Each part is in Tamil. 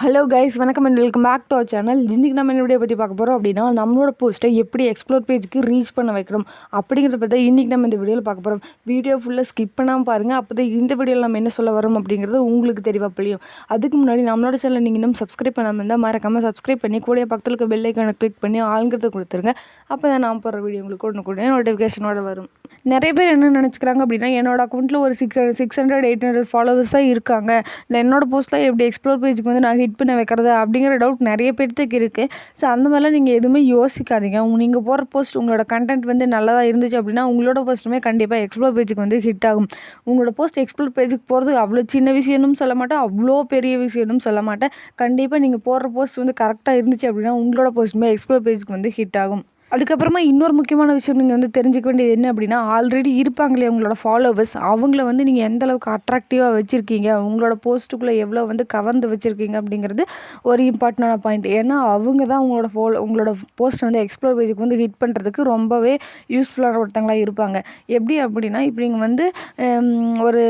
ஹலோ கைஸ், வணக்கம் and welcome back to our channel. இன்றைக்கி நம்ம என்ன வீடியோ பற்றி பார்க்க போகிறோம் அப்படின்னா, நம்மளோட போஸ்ட்டை எப்படி எக்ஸ்ப்ளோர் பேஜுக்கு ரீச் பண்ண வைக்கணும் அப்படிங்கிறத பற்றி இன்றைக்கி நம்ம இந்த வீடியோவில் பார்க்க போகிறோம். வீடியோ ஃபுல்லாக ஸ்கிப் பண்ணாமல் பாருங்கள். அப்போ தான் இந்த வீடியோவில் நம்ம என்ன சொல்ல வரோம் அப்படிங்கிறது உங்களுக்கு தெளிவாக புரியும். அதுக்கு முன்னாடி நம்மளோட சேனல் நீங்கள் இன்னும் சப்ஸ்கிரைப் பண்ணாமல் இருந்தால் மறக்காமல் சப்ஸ்கிரைப் பண்ணி கூட பக்கத்தில் இருக்க பெல் ஐக்கானை கிளிக் பண்ணி ஆளுங்கிறத கொடுத்துருங்க. அப்போ தான் நான் போகிற வீடியோ உங்களுக்கு உடனே நோட்டிஃபிகேஷனோட வரும். நிறைய பேர் என்ன நினச்சிக்கிறாங்க அப்படின்னா, என்னோட அக்கௌண்ட்டில் ஒரு 600-800 ஃபாலோவர்ஸ் தான் இருக்காங்க, இல்லை என்னோட போஸ்ட்டில் எப்படி எக்ஸ்ப்ளோர் பேஜுக்கு வந்து நான் ஹிட் பண்ண வைக்கிறது அப்படிங்கிற டவுட் நிறைய பேர்த்துக்கு இருக்குது. ஸோ அந்த மாதிரிலாம் நீங்கள் எதுவுமே யோசிக்காதீங்க. நீங்கள் போகிற போஸ்ட் உங்களோட கண்டென்ட் வந்து நல்லதாக இருந்துச்சு அப்படின்னா உங்களோட போஸ்ட்டுமே கண்டிப்பாக எக்ஸ்ப்ளோர் பேஜுக்கு வந்து ஹிட் ஆகும். உங்களோட போஸ்ட் எக்ஸ்ப்ளோர் பேஜுக்கு போகிறது அவ்வளோ சின்ன விஷயம்னு சொல்ல மாட்டேன், அவ்வளோ பெரிய விஷயம்னு சொல்ல மாட்டேன். கண்டிப்பாக நீங்கள் போடுற போஸ்ட் வந்து கரெக்டாக இருந்துச்சு அப்படின்னா உங்களோட போஸ்ட்டுமே எக்ஸ்ப்ளோர் பேஜுக்கு வந்து ஹிட் ஆகும். அதுக்கப்புறமா இன்னொரு முக்கியமான விஷயம் நீங்கள் வந்து தெரிஞ்சுக்க வேண்டியது என்ன அப்படின்னா, ஆல்ரெடி இருப்பாங்களே உங்களோட ஃபாலோவர்ஸ், அவங்கள வந்து நீங்கள் எந்த அளவுக்கு அட்ராக்டிவாக வச்சுருக்கீங்க, உங்களோட போஸ்ட்டுக்குள்ளே எவ்வளோ வந்து கவர்ந்து வச்சுருக்கீங்க அப்படிங்கிறது ஒரு இம்பார்ட்டண்டான பாயிண்ட். ஏன்னா அவங்க தான் உங்களோட போஸ்ட் வந்து எக்ஸ்ப்ளோர் பேஜுக்கு வந்து ஹிட் பண்ணுறதுக்கு ரொம்பவே யூஸ்ஃபுல்லான ஒருத்தங்களாக இருப்பாங்க. எப்படி அப்படின்னா, இப்போ நீங்கள் வந்து ஒரு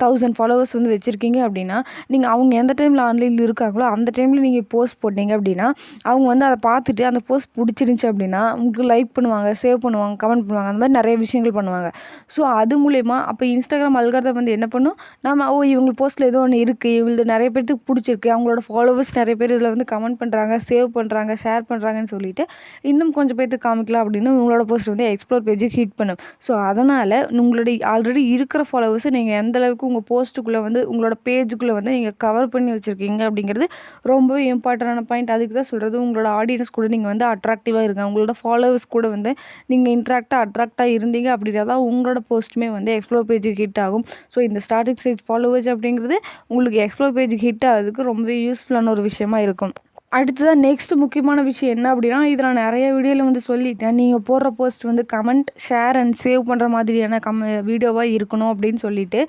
1000 ஃபாலோவர்ஸ் வந்து வச்சுருக்கீங்க அப்படின்னா, நீங்கள் அவங்க எந்த டைமில் ஆன்லைனில் இருக்காங்களோ அந்த டைமில் நீங்கள் போஸ்ட் போட்டிங்க அப்படின்னா, அவங்க வந்து அதை பார்த்துட்டு அந்த போஸ்ட் பிடிச்சிருந்துச்சி அப்படின்னா உங்களுக்கு லைக் பண்ணுவாங்க, சேவ் பண்ணுவாங்க, கமெண்ட் பண்ணுவாங்க, அந்த மாதிரி நிறைய விஷயங்கள் பண்ணுவாங்க. ஸோ அது மூலயமா அப்போ இன்ஸ்டாகிராம் அல்காரிதம் வந்து என்ன பண்ணும், நம்ம இவங்க போஸ்ட்டில் ஏதோ ஒன்று இருக்குது, இவங்களுக்கு நிறைய பேருக்கு பிடிச்சிருக்கு, அவங்களோட ஃபாலோவர்ஸ் நிறைய பேர் இதில் வந்து கமெண்ட் பண்ணுறாங்க, சேவ் பண்ணுறாங்க, ஷேர் பண்ணுறாங்கன்னு சொல்லிட்டு இன்னும் கொஞ்சம் பேருக்கு காமிக்கலாம் அப்படின்னு உங்களோட போஸ்ட் வந்து எக்ஸ்ப்ளோர் பேஜுக்கு ஹிட் பண்ணும். ஸோ அதனால் உங்களுடைய ஆல்ரெடி இருக்கிற ஃபாலோவர்ஸை நீங்கள் எந்த அளவுக்கு உங்கள் போஸ்ட்டுக்குள்ளே வந்து உங்களோட பேஜுக்குள்ளே வந்து நீங்கள் கவர் பண்ணி வச்சுருக்கீங்க அப்படிங்கிறது ரொம்பவே இம்பார்ட்டண்டான பாயிண்ட். அதுக்கு தான் சொல்கிறது, உங்களோட ஆடியன்ஸ் கூட நீங்கள் வந்து அட்ராக்டிவாக இருங்க, உங்களோட ஃபாலோவர்ஸ் கூட வந்து நீங்கள் அட்ராக்டாக இருந்தீங்க அப்படின்னா தான் உங்களோட போஸ்ட்டுமே வந்து எக்ஸ்ப்ளோர் பேஜுக்கு ஹிட் ஆகும். ஸோ இந்த ஸ்டார்டிங் ஸ்டேஜ் ஃபாலோவர்ஸ் அப்படிங்கிறது உங்களுக்கு எக்ஸ்ப்ளோர் பேஜுக்கு ஹிட் ஆகிறதுக்கு ரொம்பவே யூஸ்ஃபுல்லான ஒரு விஷயமா இருக்கும். அடுத்ததாக நெக்ஸ்ட் முக்கியமான விஷயம் என்ன அப்படின்னா, இதை நான் நிறைய வீடியோவில் வந்து சொல்லிட்டேன். நீங்கள் போடுற போஸ்ட் வந்து கமெண்ட், ஷேர் அண்ட் சேவ் பண்ணுற மாதிரியான வீடியோவாக இருக்கணும் அப்படின்னு சொல்லிட்டு.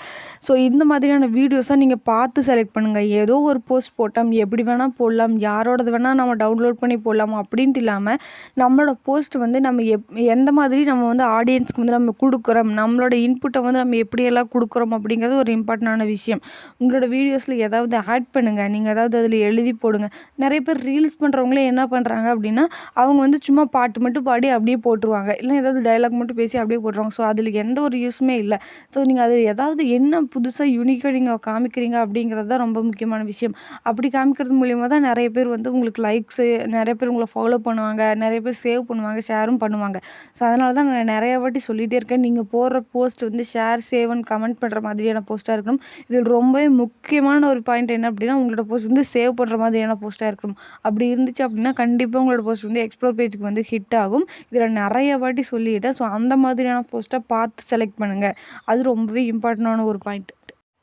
ஸோ இந்த மாதிரியான வீடியோஸை நீங்கள் பார்த்து செலக்ட் பண்ணுங்கள். ஏதோ ஒரு போஸ்ட் போட்டோம், எப்படி வேணால் போடலாம், யாரோடது வேணால் நம்ம டவுன்லோட் பண்ணி போடலாம் அப்படின்ட்டு இல்லாமல், நம்மளோட போஸ்ட் வந்து நம்ம எந்த மாதிரி நம்ம வந்து ஆடியன்ஸ்க்கு வந்து நம்ம கொடுக்குறோம், நம்மளோட இன்புட்டை வந்து நம்ம எப்படியெல்லாம் கொடுக்குறோம் அப்படிங்கிறது ஒரு இம்பார்ட்டண்டான விஷயம். உங்களோட வீடியோஸில் ஏதாவது ஆட் பண்ணுங்கள், நீங்கள் ஏதாவது அதில் எழுதி போடுங்க. நிறைய பேர் ரீல்ஸ் பண்ணுறவங்களே என்ன பண்ணுறாங்க அப்படின்னா, அவங்க வந்து சும்மா பாட்டு மட்டும் பாடி அப்படியே போட்டுருவாங்க, இல்லை ஏதாவது டைலாக் மட்டும் பேசி அப்படியே போட்டுருவாங்க. ஸோ அதில் எந்த ஒரு யூஸுமே இல்லை. ஸோ நீங்கள் அது ஏதாவது என்ன புதுசாக யூனிக்காக நீங்கள் காமிக்கிறீங்க அப்படிங்கிறது தான் ரொம்ப முக்கியமான விஷயம். அப்படி காமிக்கிறது மூலிமா தான் நிறைய பேர் வந்து உங்களுக்கு லைக்ஸு, நிறைய பேர் உங்களை ஃபாலோ பண்ணுவாங்க, நிறைய பேர் சேவ் பண்ணுவாங்க, ஷேரும் பண்ணுவாங்க. ஸோ அதனால தான் நான் நிறையா வாட்டி சொல்லிகிட்டே இருக்கேன், நீங்கள் போடுற போஸ்ட் வந்து ஷேர், சேவ் அண்ட் கமெண்ட் பண்ணுற மாதிரியான போஸ்ட்டாக இருக்கணும். இதில் ரொம்பவே முக்கியமான ஒரு பாயிண்ட் என்ன அப்படின்னா, உங்களோட போஸ்ட் வந்து சேவ் பண்ணுற மாதிரியான போஸ்ட்டாக இருக்கணும். அப்படி இருந்துச்சு அப்படின்னா கண்டிப்பாக உங்களோட போஸ்ட் வந்து எக்ஸ்ப்ளோர் பேஜுக்கு வந்து ஹிட் ஆகும். இதில் நிறைய வாட்டி சொல்லிட்டேன். ஸோ அந்த மாதிரியான போஸ்ட்டை பார்த்து செலக்ட் பண்ணுங்கள். அது ரொம்பவே இம்பார்ட்டண்டான ஒரு பாயிண்ட்.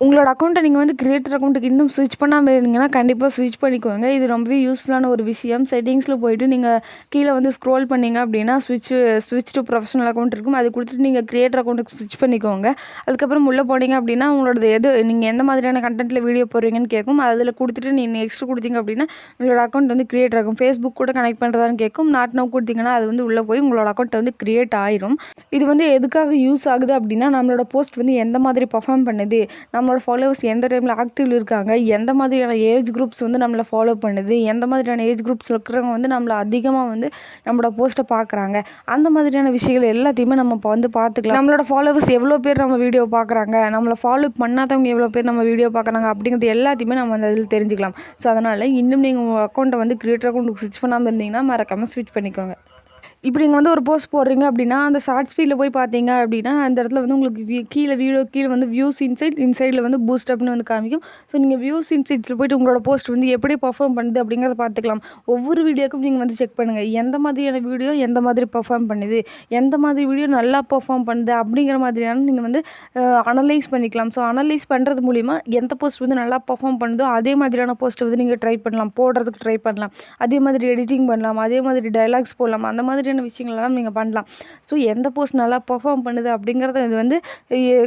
உங்களோட அக்கௌண்ட்டை நீங்கள் வந்து கிரியேட்டர் அக்கௌண்ட்டுக்கு இன்னும் ஸ்விட்ச் பண்ணாமல் இருந்தீங்கன்னா கண்டிப்பாக ஸ்விட்ச் பண்ணிக்கோங்க. இது ரொம்பவே யூஸ்ஃபுல்லான ஒரு விஷயம். செட்டிங்ஸில் போய்ட்டு நீங்கள் கீழே வந்து ஸ்க்ரோல் பண்ணிங்க அப்படின்னா ஸ்விட்ச் டு ப்ரொஃபஷனல் அக்கௌண்ட் இருக்கும். அது கொடுத்துட்டு நீங்கள் கிரியேட்டர் அக்கௌண்ட்டுக்கு ஸ்விட்ச் பண்ணிக்கோங்க. அதுக்கப்புறம் உள்ளே போனீங்க அப்படின்னா உங்களோட நீங்கள் எந்த மாதிரியான கண்டென்ட்டில் வீடியோ போடுறீங்கன்னு கேட்கும். அதில் கொடுத்துட்டு நீங்கள் நெக்ஸ்ட் கொடுத்தீங்க அப்படின்னா உங்களோட அக்கௌண்ட் வந்து கிரியேட் ஆகும். ஃபேஸ்புக் கூட கனெக்ட் பண்ணுறதான்னு கேட்கும். நாட் நவ் கொடுத்தீங்கன்னா அது வந்து உள்ளே போய் உங்களோட அக்கௌண்ட் வந்து கிரியேட் ஆயிரும். இது வந்து எதுக்காக யூஸ் ஆகுது அப்படின்னா, நம்மளோட போஸ்ட் வந்து எந்த மாதிரி பர்ஃபார்ம் பண்ணுது, நம்மளோட ஃபாலோவர்ஸ் எந்த டைமில் ஆக்டிவ்ல இருக்காங்க, எந்த மாதிரியான ஏஜ் குரூப்ஸ் வந்து நம்மளை ஃபாலோ பண்ணுது, எந்த மாதிரியான ஏஜ் குரூப்ஸ் இருக்கிறவங்க வந்து நம்மளை அதிகமாக வந்து நம்மளோட போஸ்ட்டை பார்க்குறாங்க, அந்த மாதிரியான விஷயங்கள் எல்லாத்தையுமே நம்ம இப்போ வந்து பார்த்துக்கலாம். நம்மளோட ஃபாலோவர்ஸ் எவ்வளோ பேர் நம்ம வீடியோ பார்க்குறாங்க, நம்மளை ஃபாலோ பண்ணாதவங்க எவ்வளோ பேர் நம்ம வீடியோ பார்க்குறாங்க அப்படிங்கிறது எல்லாத்தையுமே நம்ம அந்த இதில் தெரிஞ்சுக்கலாம். ஸோ அதனால் இன்னும் நீங்கள் உங்கள் அக்கௌண்ட்டை வந்து கிரியேட்டர் அக்கௌண்ட்டுக்கு ஸ்விட்ச் பண்ணாமல் இருந்தீங்கன்னா மறக்காமல் ஸ்விட்ச் பண்ணிக்கோங்க. இப்படி நீங்கள் வந்து ஒரு போஸ்ட் போடுறீங்க அப்படின்னா, அந்த ஷார்ட்ஸ் ஃபீல்டில் போய் பார்த்தீங்க அப்படின்னா, அந்த இடத்துல வந்து உங்களுக்கு கீழே வந்து வியூஸ் இன்சைடில் வந்து பூஸ்ட் அப்னு வந்து காமிக்கும். ஸோ நீங்கள் வியூஸ் இன்சைட்ஸில் போய்ட்டு உங்களோட போஸ்ட் வந்து எப்படி பர்ஃபார்ம் பண்ணுது அப்படிங்கிறத பார்த்துக்கலாம். ஒவ்வொரு வீடியோக்கும் நீங்கள் வந்து செக் பண்ணுங்கள், எந்த மாதிரியான வீடியோ எந்த மாதிரி பர்ஃபார்ம் பண்ணுது, எந்த மாதிரி வீடியோ நல்லா பர்ஃபார்ம் பண்ணுது அப்படிங்கிற மாதிரியான நீங்கள் வந்து அனலைஸ் பண்ணிக்கலாம். ஸோ அனலைஸ் பண்ணுறது மூலிமா எந்த போஸ்ட் வந்து நல்லா பர்ஃபார்ம் பண்ணுதோ அதே மாதிரியான போஸ்ட்டை வந்து நீங்கள் ட்ரை பண்ணலாம், போடுறதுக்கு ட்ரை பண்ணலாம். அதே மாதிரி எடிட்டிங் பண்ணலாம், அதே மாதிரி டைலாக்ஸ் போடலாம். அந்த மாதிரி மாதிரியான விஷயங்கள்லாம் நீங்கள் பண்ணலாம். ஸோ எந்த போஸ்ட் நல்லா பெர்ஃபார்ம் பண்ணுது அப்படிங்கிறத இது வந்து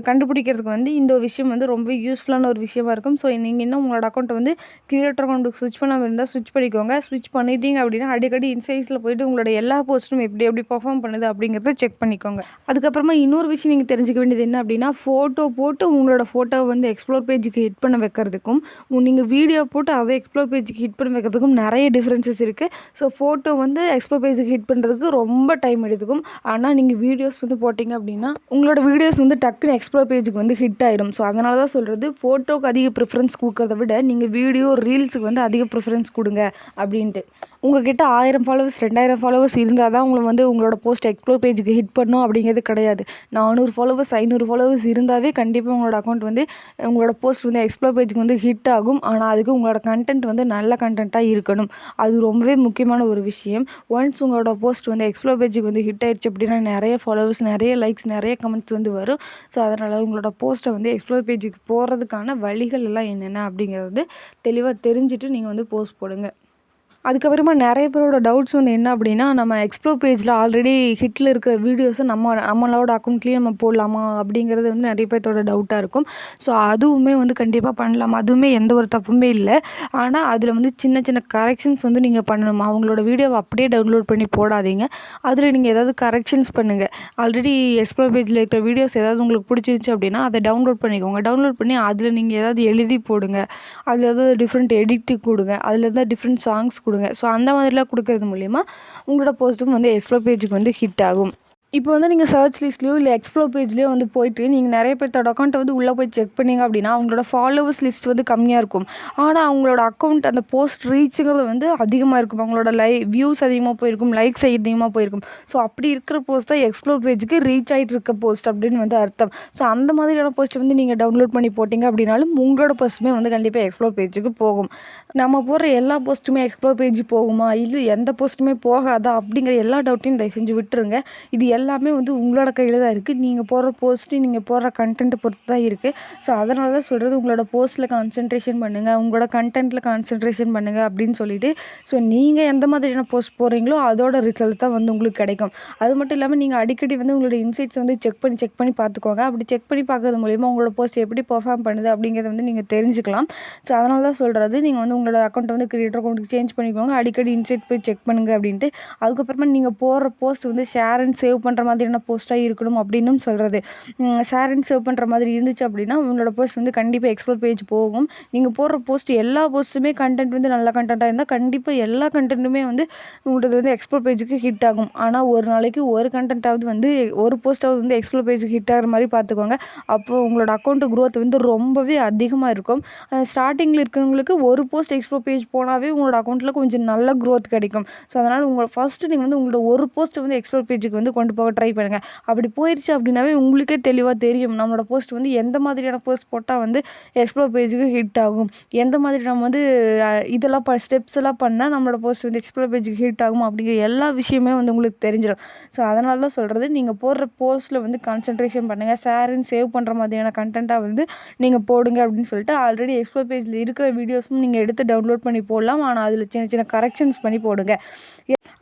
கண்டுபிடிக்கிறதுக்கு வந்து இந்த விஷயம் வந்து ரொம்ப யூஸ்ஃபுல்லான ஒரு விஷயமா இருக்கும். ஸோ நீங்கள் இன்னும் உங்களோட அக்கௌண்ட்டை வந்து கிரியேட்டர் அக்கௌண்ட்டுக்கு ஸ்விட்ச் பண்ணாமல் இருந்தால் ஸ்விட்ச் பண்ணிக்கோங்க. ஸ்விட்ச் பண்ணிட்டீங்க அப்படின்னா அடிக்கடி இன்சைட்ஸில் போயிட்டு உங்களோட எல்லா போஸ்ட்டும் எப்படி எப்படி பெர்ஃபார்ம் பண்ணுது அப்படிங்கிறத செக் பண்ணிக்கோங்க. அதுக்கப்புறமா இன்னொரு விஷயம் நீங்கள் தெரிஞ்சுக்க வேண்டியது என்ன அப்படின்னா, ஃபோட்டோ போட்டு உங்களோட ஃபோட்டோவை வந்து எக்ஸ்ப்ளோர் பேஜுக்கு ஹிட் பண்ண வைக்கிறதுக்கும் நீங்கள் வீடியோ போட்டு அதை எக்ஸ்ப்ளோர் பேஜுக்கு ஹிட் பண்ண வைக்கிறதுக்கும் நிறைய டிஃப்ரென்சஸ் இருக்குது. ஸோ ஃபோட்டோ வந்து எக்ஸ்ப்ளோர் பேஜுக்கு ஹிட் பண்ணுறதுக்கு ரொம்ப டைம் எடுத்துக்கும். ஆனால் நீங்கள் வீடியோஸ் வந்து போட்டிங்க அப்படின்னா உங்களோட வீடியோஸ் வந்து டக்குன்னு எக்ஸ்ப்ளோர் பேஜுக்கு வந்து ஹிட் ஆயிடும். ஸோ அதனால தான் சொல்கிறது, ஃபோட்டோக்கு அதிக ப்ரிஃபரன்ஸ் கொடுக்கறத விட நீங்கள் வீடியோ ரீல்ஸுக்கு வந்து அதிக ப்ரிஃபரன்ஸ் கொடுங்க அப்படின்ட்டு. உங்ககிட்ட 1000 ஃபாலோவர்ஸ் 2000 ஃபாலோவர்ஸ் இருந்தால் தான் உங்களை வந்து உங்களோட போஸ்ட் எக்ஸ்ப்ளோர் பேஜுக்கு ஹிட் பண்ணும் அப்படிங்கிறது கிடையாது. 400 ஃபாலோவர்ஸ் 500 ஃபாலோவர்ஸ் இருந்தாவே கண்டிப்பாக உங்களோட அக்கௌண்ட் வந்து உங்களோட போஸ்ட் வந்து எக்ஸ்ப்ளோர் பேஜுக்கு வந்து ஹிட் ஆகும். ஆனால் அதுக்கு உங்களோட கண்டென்ட் வந்து நல்ல கண்டென்ட்டாக இருக்கணும். அது ரொம்பவே முக்கியமான ஒரு விஷயம். ஒன்ஸ் உங்களோட போஸ்ட் வந்து எக்ஸ்ப்ளோர் பேஜுக்கு வந்து ஹிட் ஆயிடுச்சு அப்படின்னா நிறைய ஃபாலோவர்ஸ், நிறைய லைக்ஸ், நிறைய கமெண்ட்ஸ் வந்து வரும். ஸோ அதனால் உங்களோட போஸ்ட்டை வந்து எக்ஸ்ப்ளோர் பேஜுக்கு போகிறதுக்கான வழிகள் எல்லாம் என்னென்ன அப்படிங்கிறது வந்து தெளிவாக தெரிஞ்சுட்டு நீங்கள் வந்து போஸ்ட் போடுங்க. அதுக்கப்புறமா நிறைய பேரோட டவுட்ஸ் வந்து என்ன அப்படின்னா, நம்ம எக்ஸ்ப்ளோர் பேஜில் ஆல்ரெடி ஹிட்டில் இருக்கிற வீடியோஸை நம்மளோட அக்கௌண்ட்லேயே நம்ம போடலாமா அப்படிங்கிறது வந்து நிறைய பேர்த்தோட டவுட்டாக இருக்கும். ஸோ அதுவுமே வந்து கண்டிப்பாக பண்ணலாம். அதுவுமே எந்த ஒரு தப்புமே இல்லை. ஆனால் அதில் வந்து சின்ன சின்ன கரெக்ஷன்ஸ் வந்து நீங்கள் பண்ணணும். அவங்களோட வீடியோவை அப்படியே டவுன்லோட் பண்ணி போடாதீங்க. அதில் நீங்கள் ஏதாவது கரெக்ஷன்ஸ் பண்ணுங்கள். ஆல்ரெடி எக்ஸ்ப்ளோர் பேஜில் இருக்கிற வீடியோஸ் ஏதாவது உங்களுக்கு பிடிச்சிருந்துச்சி அப்படின்னா அதை டவுன்லோட் பண்ணிக்கோங்க. டவுன்லோட் பண்ணி அதில் நீங்கள் ஏதாவது எழுதி போடுங்க. அதில் ஏதாவது டிஃப்ரெண்ட் எடிட்டு கொடுங்க. அதில் ஏதாவது டிஃப்ரெண்ட் சாங்ஸ் கொடுங்க. ஸோ அந்த மாதிரிலாம் கொடுக்கறது மூலிமா உங்களோட போஸ்ட்டும் வந்து எக்ஸ்ப்ளோர் பேஜுக்கு வந்து ஹிட் ஆகும். இப்போ வந்து நீங்கள் சர்ச் லிஸ்ட்லேயோ இல்லை எக்ஸ்ப்ளோர் பேஜ்லேயோ வந்து போயிட்டு நீங்கள் நிறைய பேர்த்தோட அக்கௌண்ட்டை வந்து உள்ளே போய் செக் பண்ணிங்க அப்படின்னா அவங்களோட ஃபாலோவர்ஸ் லிஸ்ட் வந்து கம்மியாக இருக்கும். ஆனால் அவங்களோட அக்கௌண்ட் அந்த போஸ்ட் ரீச்சுங்கிறது வந்து அதிகமாக இருக்கும். அவங்களோட வியூஸ் அதிகமாக போயிருக்கும், லைக்ஸ் அதிகமாக போயிருக்கும். ஸோ அப்படி இருக்கிற போஸ்ட் தான் எக்ஸ்ப்ளோர் பேஜுக்கு ரீச் ஆகிட்டு இருக்க போஸ்ட் அப்படின்னு வந்து அர்த்தம். ஸோ அந்த மாதிரியான போஸ்ட் வந்து நீங்கள் டவுன்லோட் பண்ணி போட்டிங்க அப்படின்னாலும் உங்களோட போஸ்ட்டுமே வந்து கண்டிப்பாக எக்ஸ்ப்ளோர் பேஜுக்கு போகும். நம்ம போடுற எல்லா போஸ்ட்டுமே எக்ஸ்ப்ளோர் பேஜ் போகுமா, இல்லை எந்த போஸ்ட்டுமே போகாதா அப்படிங்கிற எல்லா டவுட்டையும் தயவு செஞ்சு விட்டுருங்க. இது எல்லாமே வந்து உங்களோட கையில் தான் இருக்குது. நீங்கள் போடுற போஸ்ட்டு, நீங்கள் போடுற கண்டென்ட்டை பொறுத்து தான் இருக்குது. ஸோ அதனால தான் சொல்கிறது, உங்களோட போஸ்ட்டில் கான்சன்ட்ரேஷன் பண்ணுங்கள், உங்களோட கண்டென்ட்டில் கான்சன்ட்ரேஷன் பண்ணுங்கள் அப்படின்னு சொல்லிட்டு. ஸோ நீங்கள் எந்த மாதிரியான போஸ்ட் போடுறீங்களோ அதோட ரிசல்ட் தான் வந்து உங்களுக்கு கிடைக்கும். அது மட்டும் இல்லாமல் நீங்கள் அடிக்கடி வந்து உங்களோட இன்சைட்ஸ் வந்து செக் பண்ணி பார்த்துக்கோங்க. அப்படி செக் பண்ணி பார்க்கறது மூலிமா உங்களோட போஸ்ட் எப்படி பெர்ஃபார்ம் பண்ணுது அப்படிங்கிறத வந்து நீங்கள் தெரிஞ்சுக்கலாம். ஸோ அதனால தான் சொல்கிறது, நீங்கள் வந்து உங்களோட அக்கௌண்ட்டை வந்து கிரியேட்டர் அக்கௌண்ட்டுக்கு சேஞ்ச் பண்ணிக்கோங்க. அடிக்கடி இன்சைட் போய் செக் பண்ணுங்கள் அப்படின்ட்டு. அதுக்கப்புறமா நீங்கள் போடுற போஸ்ட் வந்து ஷேர் அண்ட் சேவ் பண்ணுற மாதிரியான போஸ்ட்டாக இருக்கணும் அப்படின்னும் சொல்கிறது. ஷேர் அண்ட் சேவ் பண்ணுற மாதிரி இருந்துச்சு அப்படின்னா உங்களோட போஸ்ட் வந்து கண்டிப்பாக எக்ஸ்ப்ளோர் பேஜ் போகும். நீங்கள் போடுற போஸ்ட் எல்லா போஸ்ட்டுமே கண்டென்ட் வந்து நல்ல கண்டென்ட்டாக இருந்தால் கண்டிப்பாக எல்லா கண்டென்ட்டுமே வந்து உங்களது வந்து எக்ஸ்ப்ளோர் பேஜுக்கு ஹிட் ஆகும். ஆனால் ஒரு நாளைக்கு ஒரு கண்டென்ட்டாவது வந்து ஒரு போஸ்ட்டாவது வந்து எக்ஸ்ப்ளோர் பேஜுக்கு ஹிட் ஆகிற மாதிரி பார்த்துக்கோங்க. அப்போது உங்களோட அக்கௌண்ட் க்ரோத் வந்து ரொம்பவே அதிகமாக இருக்கும். ஸ்டார்டிங்கில் இருக்கிறவங்களுக்கு ஒரு போஸ்ட் எக்ஸ்ப்ளோர் பேஜ் போனாவே உங்களோட அக்கௌண்ட்டில் கொஞ்சம் நல்ல க்ரோத் கிடைக்கும். ஸோ அதனால் ஃபஸ்ட்டு நீங்கள் வந்து உங்களோட ஒரு போஸ்ட் வந்து எக்ஸ்ப்ளோர் பேஜுக்கு வந்து கொண்டு போக ட்ரை பண்ணுங்கள். அப்படி போயிடுச்சு அப்படின்னாவே உங்களுக்கே தெளிவாக தெரியும் நம்மளோட போஸ்ட் வந்து எந்த மாதிரியான போஸ்ட் போட்டால் வந்து எக்ஸ்ப்ளோர் பேஜுக்கு ஹிட் ஆகும், எந்த மாதிரி நம்ம வந்து இதெல்லாம் ஸ்டெப்ஸ் எல்லாம் பண்ணால் நம்மளோட போஸ்ட் வந்து எக்ஸ்ப்ளோர் பேஜுக்கு ஹிட் ஆகும் அப்படிங்கிற எல்லா விஷயமே வந்து உங்களுக்கு தெரிஞ்சிடும். ஸோ அதனால தான் சொல்கிறது, நீங்கள் போடுற போஸ்ட்டில் வந்து கான்சன்ட்ரேஷன் பண்ணுங்கள். ஷேர் அண்ட் சேவ் பண்ணுற மாதிரியான கண்டென்ட்டாக வந்து நீங்கள் போடுங்க அப்படின்னு சொல்லிட்டு. ஆல்ரெடி எக்ஸ்ப்ளோர் பேஜில் இருக்கிற வீடியோஸும் நீங்கள் எடுத்து டவுன்லோட் பண்ணி போடலாம். ஆனால் அதில் சின்ன சின்ன கரெக்ஷன்ஸ் பண்ணி போடுங்க.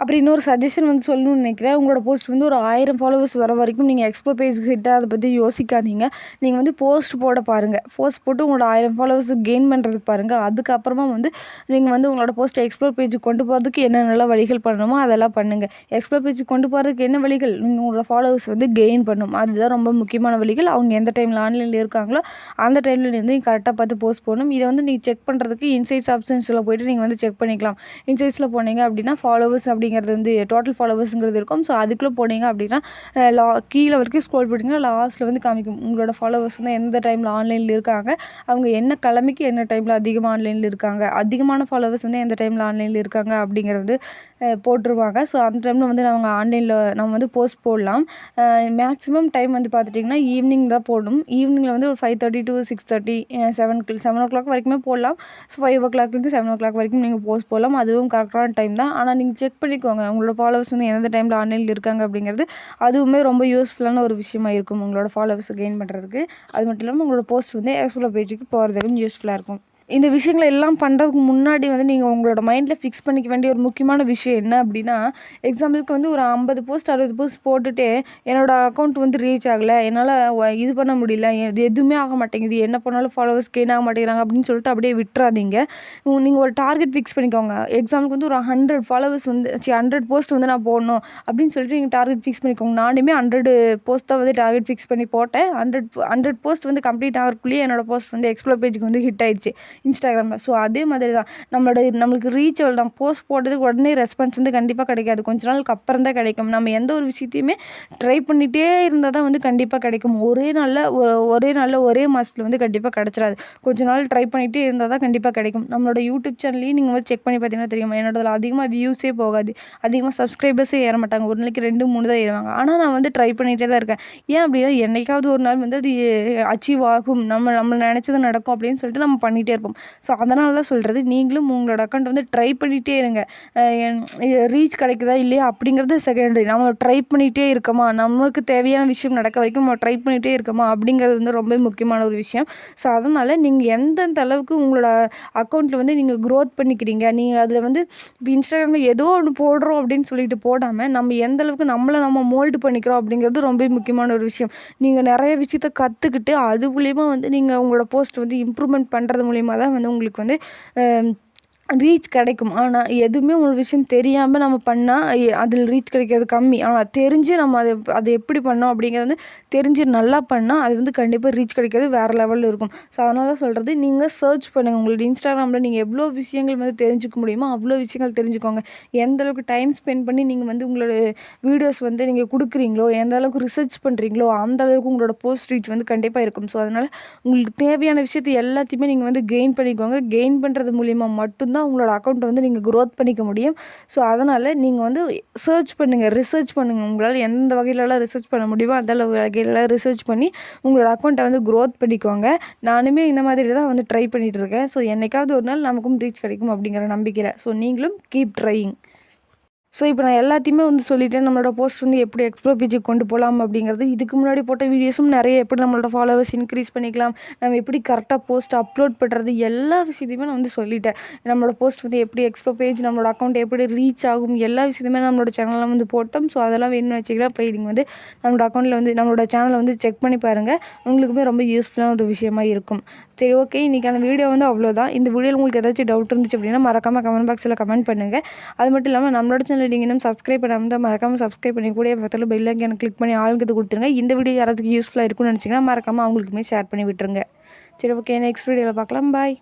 அப்புறம் இன்னொரு சஜஷன் வந்து சொல்லணும்னு நினைக்கிறேன். உங்களோட போஸ்ட் வந்து ஒரு 1000 ஃபாலோவர்ஸ் வர வரைக்கும் நீங்கள் எக்ஸ்ப்ளோர் பேஜுக்கு ஹிட் அதை பற்றி யோசிக்காதீங்க. நீங்கள் வந்து போஸ்ட் போட பாருங்கள். போஸ்ட் போட்டு உங்களோட 1000 ஃபாலோவர்ஸ் கெயின் பண்ணுறதுக்கு பாருங்கள். அதுக்கப்புறமா வந்து நீங்கள் வந்து உங்களோட போஸ்ட்டை எக்ஸ்ப்ளோர் பேஜுக்கு கொண்டு போகிறதுக்கு என்னென்னலாம் வழிகள் பண்ணணுமோ அதெல்லாம் பண்ணுங்கள். எக்ஸ்ப்ளோர் பேஜுக்கு கொண்டு போகிறதுக்கு என்ன வழிகள், நீங்கள் உங்களோட ஃபாலோவர்ஸ் வந்து கெயின் பண்ணணும். அதுதான் ரொம்ப முக்கியமான வழிகள். அவங்க எந்த டைமில் ஆன்லைனில் இருக்காங்களோ அந்த டைமில் வந்து கரெக்டாக பார்த்து போஸ்ட் போடணும். இதை வந்து நீங்கள் செக் பண்ணுறதுக்கு இன்சைட்ஸ் ஆப்ஷன்ஸில் போய்ட்டு நீங்கள் வந்து செக் பண்ணிக்கலாம். இன்சைட்ஸில் போனீங்க அப்படின்னா ஃபாலோவர்ஸ் அப்படிங்கிறது வந்து டோட்டல் ஃபாலோவர்ஸுங்கிறது இருக்கும். ஸோ அதுக்குள்ளே போனீங்க அப்படின்னா கீழே வரைக்கும் ஸ்க்ரோல் பண்ணிங்கன்னா லாஸ்ட்டில் வந்து காமிக்கும் உங்களோட ஃபாலோவர்ஸ் வந்து எந்த டைமில் ஆன்லைனில் இருக்காங்க, அவங்க என்ன கிழமைக்கு என்ன டைமில் அதிகமாக ஆன்லைனில் இருக்காங்க, அதிகமான ஃபாலோவர்ஸ் வந்து எந்த டைமில் ஆன்லைனில் இருக்காங்க அப்படிங்கிறது போட்டுருவாங்க. ஸோ அந்த டைமில் வந்து நம்ம வந்து போஸ்ட் போடலாம். மேக்ஸிமம் டைம் வந்து பார்த்துட்டிங்கன்னா ஈவினிங் தான் போடணும். ஈவினிங்கில் வந்து ஒரு 5:30 to 6:30 7 o'clock வரைக்குமே போடலாம். ஸோ 5 o'clockலேருந்து 7 o'clock வரைக்கும் நீங்கள் போஸ்ட் போடலாம். அதுவும் கரெக்டான டைம் தான். ஆனால் நீங்கள் செக் பண்ணிக்கோங்க உங்களோட ஃபாலோவர்ஸ் வந்து எந்த டைமில் ஆன்லைனில் இருக்காங்க அப்படிங்கிறது. அதுவுமே ரொம்ப யூஸ்ஃபுல்லான ஒரு விஷயமா இருக்கும் உங்களோட ஃபாலோவர்ஸ் கெயின் பண்ணுறதுக்கு. அது மட்டும் இல்லாமல் உங்களோட போஸ்ட் வந்து எக்ஸ்ப்ளோர் பேஜுக்கு போகிறதுக்கும் யூஸ்ஃபுல்லாக இருக்கும். இந்த விஷயங்கள எல்லாம் பண்ணுறதுக்கு முன்னாடி வந்து நீங்கள் உங்களோட மைண்டில் ஃபிக்ஸ் பண்ணிக்க வேண்டிய ஒரு முக்கியமான விஷயம் என்ன அப்படின்னா, எக்ஸாம்பிளுக்கு வந்து ஒரு 50 போஸ்ட் 60 போஸ்ட் போட்டுட்டு என்னோட அக்கௌண்ட் வந்து ரீச் ஆகலை, என்னால் இது பண்ண முடியல, இது எதுவுமே ஆக மாட்டேங்குது, என்ன பண்ணாலும் ஃபாலோவர்ஸ் கெயின் ஆக மாட்டேங்கிறாங்க அப்படின்னு சொல்லிட்டு அப்படியே விட்டுறாதீங்க. நீங்கள் ஒரு டார்கெட் ஃபிக்ஸ் பண்ணிக்கோங்க. எக்ஸாம்பிளுக்கு வந்து ஒரு 100 ஃபாலோவர்ஸ் வந்து 100 போஸ்ட் வந்து நான் போடணும் அப்படின்னு சொல்லிட்டு நீங்கள் டார்கெட் ஃபிக்ஸ் பண்ணிக்கோங்க. நானுமே 100 போஸ்ட் தான் வந்து டார்கெட் ஃபிக்ஸ் பண்ணி போட்டேன். 100 போஸ்ட் வந்து கம்ப்ளீட் ஆகிறதுக்குள்ளேயே என்னோட போஸ்ட் வந்து எக்ஸ்ப்ளோர் பேஜுக்கு வந்து ஹிட் ஆயிடுச்சு இன்ஸ்டாகிராமில். ஸோ அதே மாதிரி தான் நம்மளுக்கு ரீச் நம்ம போஸ்ட் போட்டதுக்கு உடனே ரெஸ்பான்ஸ் வந்து கண்டிப்பாக கிடைக்காது. கொஞ்ச நாளுக்கு அப்புறம் தான் கிடைக்கும். நம்ம எந்த ஒரு விஷயத்தையுமே ட்ரை பண்ணிகிட்டே இருந்தால் தான் வந்து கண்டிப்பாக கிடைக்கும். ஒரே நாளில் ஒரே மாதத்தில் வந்து கண்டிப்பாக கிடச்சிடாது. கொஞ்ச நாள் ட்ரை பண்ணிகிட்டே இருந்தால் தான் கண்டிப்பாக கிடைக்கும். நம்மளோட யூடியூப் சேனல்லையும் நீங்கள் வந்து செக் பண்ணி பார்த்தீங்கன்னா தெரியும், என்னோடதில் அதிகமாக வியூஸே போகாது, அதிகமாக சப்ஸ்கிரைபர்ஸே ஏற மாட்டாங்க. ஒரு நாளைக்கு 2 3 தான் ஏறுவாங்க. ஆனால் நான் வந்து ட்ரை பண்ணிகிட்டே தான் இருக்கேன். ஏன் அப்படின்னா என்னைக்காவது ஒரு நாள் வந்து அது அச்சீவ் ஆகும், நம்ம நினச்சது நடக்கும் அப்படின்னு சொல்லிட்டு நம்ம பண்ணிகிட்டே இருப்போம். ஸோ அதனால தான் சொல்கிறது, நீங்களும் உங்களோட அக்கௌண்ட் வந்து ட்ரை பண்ணிகிட்டே இருங்க. ரீச் கிடைக்குதா இல்லையா அப்படிங்கிறது செகண்டரி. நம்ம ட்ரை பண்ணிகிட்டே இருக்கோமா, நம்மளுக்கு தேவையான விஷயம் நடக்க வரைக்கும் நம்ம ட்ரை பண்ணிகிட்டே இருக்கோமா அப்படிங்கிறது வந்து ரொம்ப முக்கியமான ஒரு விஷயம். ஸோ அதனால் நீங்கள் எந்தெந்த அளவுக்கு உங்களோட அக்கௌண்ட்டில் வந்து நீங்கள் க்ரோத் பண்ணிக்கிறீங்க, நீங்கள் அதில் வந்து இப்போ இன்ஸ்டாகிராமில் ஏதோ ஒன்று போடுறோம் அப்படின்னு சொல்லிட்டு போடாமல் நம்ம எந்த அளவுக்கு நம்ம மோல்டு பண்ணிக்கிறோம் அப்படிங்கிறது ரொம்ப முக்கியமான ஒரு விஷயம். நீங்கள் நிறைய விஷயத்த கற்றுக்கிட்டு அது மூலிமா வந்து நீங்கள் உங்களோட போஸ்ட் வந்து இம்ப்ரூவ்மெண்ட் பண்ணுறது மூலிமா தான் வந்து உங்களுக்கு வந்து ரீச் கிடைக்கும். ஆனால் எதுவுமே ஒரு விஷயம் தெரியாமல் நம்ம பண்ணால் அதில் ரீச் கிடைக்கிறது கம்மி. ஆனால் தெரிஞ்சு நம்ம அதை எப்படி பண்ணோம் அப்படிங்கிறது வந்து தெரிஞ்சு நல்லா பண்ணால் அது வந்து கண்டிப்பாக ரீச் கிடைக்கிறது வேறு லெவலில் இருக்கும். ஸோ அதனால தான் சொல்கிறது, நீங்கள் சர்ச் பண்ணுங்கள். உங்களோட இன்ஸ்டாகிராமில் நீங்கள் எவ்வளோ விஷயங்கள் வந்து தெரிஞ்சுக்க முடியுமோ அவ்வளோ விஷயங்கள் தெரிஞ்சுக்கோங்க. எந்த அளவுக்கு டைம் ஸ்பெண்ட் பண்ணி நீங்கள் வந்து உங்களோட வீடியோஸ் வந்து நீங்கள் கொடுக்குறீங்களோ, எந்த அளவுக்கு ரிசர்ச் பண்ணுறீங்களோ அந்த அளவுக்கு உங்களோட போஸ்ட் ரீச் வந்து கண்டிப்பாக இருக்கும். ஸோ அதனால் உங்களுக்கு தேவையான விஷயத்தை எல்லாத்தையுமே நீங்கள் வந்து கெயின் பண்ணிக்கோங்க. கெயின் பண்ணுறது மூலிமா மட்டும்தான் உங்களோட அக்கௌண்ட்டை வந்து நீங்கள் க்ரோத் பண்ணிக்க முடியும். ஸோ அதனால் நீங்கள் வந்து சர்ச் பண்ணுங்கள், ரிசர்ச் பண்ணுங்கள். உங்களால் எந்த வகையிலலாம் ரிசர்ச் பண்ண முடியுமோ அந்த வகையிலலாம் ரிசர்ச் பண்ணி உங்களோட அக்கௌண்ட்டை வந்து க்ரோத் பண்ணிக்கோங்க. நானுமே இந்த மாதிரி தான் வந்து ட்ரை பண்ணிகிட்டு இருக்கேன். ஸோ என்னைக்காவது ஒரு நாள் நமக்கும் ரீச் கிடைக்கும் அப்படிங்கிற நம்பிக்கையில். ஸோ நீங்களும் கீப் ட்ரையிங். ஸோ இப்போ நான் எல்லாத்தையுமே வந்து சொல்லிட்டேன். நம்மளோட போஸ்ட் வந்து எப்படி எக்ஸ்ப்ளோர் பேஜுக்கு கொண்டு போகலாம் அப்படிங்கிறது. இதுக்கு முன்னாடி போட்ட வீடியோஸும் நிறைய எப்படி நம்மளோட ஃபாலோவர்ஸ் இன்க்ரீஸ் பண்ணிக்கலாம், நம்ம எப்படி கரெக்டாக போஸ்ட் அப்லோட் பண்ணுறது, எல்லா விஷயத்தையுமே நான் வந்து சொல்லிட்டேன். நம்மளோட போஸ்ட் வந்து எப்படி எக்ஸ்ப்ளோர் பேஜ், நம்மளோட அக்கௌண்ட் எப்படி ரீச் ஆகும், எல்லா விஷயத்தையுமே நம்மளோட சேனலில் வந்து போட்டோம். ஸோ அதெல்லாம் வேணும்னு வச்சுக்கலாம், போய் நீங்கள் வந்து நம்மளோட அக்கௌண்ட்டில் வந்து நம்மளோட சேனலை வந்து செக் பண்ணி பாருங்கள். உங்களுக்குமே ரொம்ப யூஸ்ஃபுல்லான ஒரு விஷயமா இருக்கும். சரி, ஓகே, இன்றைக்கான வீடியோ வந்து அவ்வளோதான். இந்த வீடியோவில் உங்களுக்கு ஏதாச்சும் டவுட் இருந்துச்சு அப்படின்னா மறக்காமல் கமெண்ட் பாக்ஸில் கமெண்ட் பண்ணுங்கள். அது மட்டும் இல்லாமல் நம்மளோட சேனல் நீங்கள் இன்னும் சப்ஸ்கிரைப் பண்ணாமல் தான் மறக்காமல் சப்ஸ்கிரைப் பண்ணி கூட பக்கத்தில் பெல் ஐக்கானை கிளிக் பண்ணி ஆளுங்கிறது கொடுத்துருங்க. இந்த வீடியோ யாராச்சும் யூஸ்ஃபுல்லாக இருக்கும்னு நினச்சிங்கன்னா மறக்காமல் அவங்களுக்குமே ஷேர் பண்ணி விட்டுருங்க. சரி, ஓகே, நெக்ஸ்ட் வீடியோவில் பார்க்கலாம். பாய்.